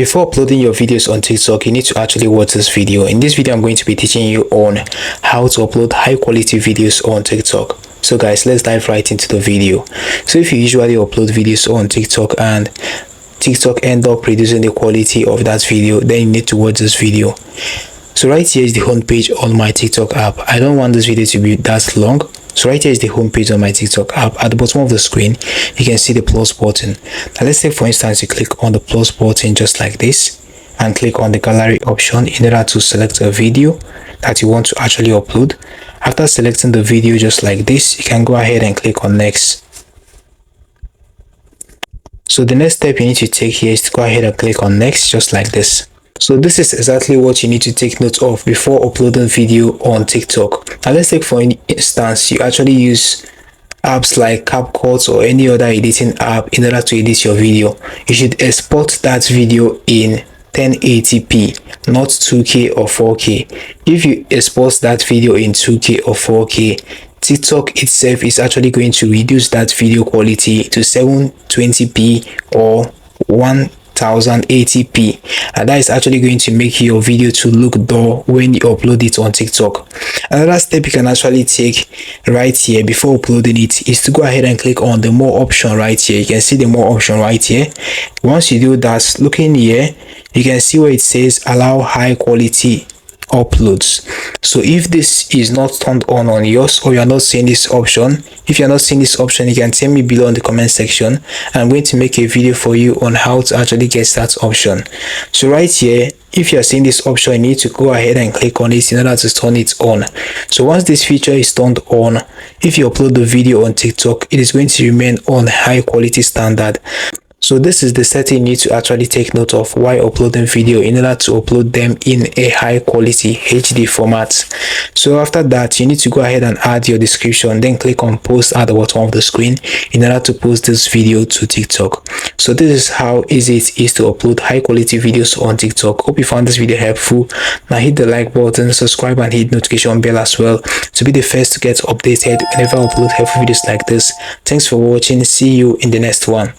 Before uploading your videos on TikTok, you need to actually watch this video. In this video, I'm going to be teaching you on how to upload high quality videos on TikTok. So guys, let's dive right into the video. So if you usually upload videos on TikTok and TikTok end up reducing the quality of that video, then you need to watch this video. So right here is the home page on my TikTok app. I don't want this video to be that long. So right here is the home page on my TikTok app. At the bottom of the screen, you can see the plus button. Now let's say for instance, you click on the plus button just like this and click on the gallery option in order to select a video that you want to actually upload. After selecting the video just like this, you can go ahead and click on next. So the next step you need to take here is to go ahead and click on next just like this. So this is exactly what you need to take note of before uploading video on TikTok. Now let's take for instance, you actually use apps like CapCut or any other editing app in order to edit your video. You should export that video in 1080p, not 2K or 4K. If you export that video in 2K or 4K, TikTok itself is actually going to reduce that video quality to 720p or 1080p, and that is actually going to make your video to look dull when you upload it on TikTok. Another step you can actually take right here before uploading it is to go ahead and click on the more option right here. You can see the more option right here. Once you do that, looking here, you can see where it says allow high quality uploads. So if this is not turned on yours, or you're not seeing this option, if you're not seeing this option, you can tell me below in the comment section, and I'm going to make a video for you on how to actually get that option. So right here, if you're seeing this option, you need to go ahead and click on it in order to turn it on. So once this feature is turned on, if you upload the video on TikTok, it is going to remain on high quality standard. So this is the setting you need to actually take note of while uploading video in order to upload them in a high quality HD format. So after that, you need to go ahead and add your description, then click on post at the bottom of the screen in order to post this video to TikTok. So this is how easy it is to upload high quality videos on TikTok. Hope you found this video helpful. Now hit the like button, subscribe and hit notification bell as well to be the first to get updated whenever I upload helpful videos like this. Thanks for watching. See you in the next one.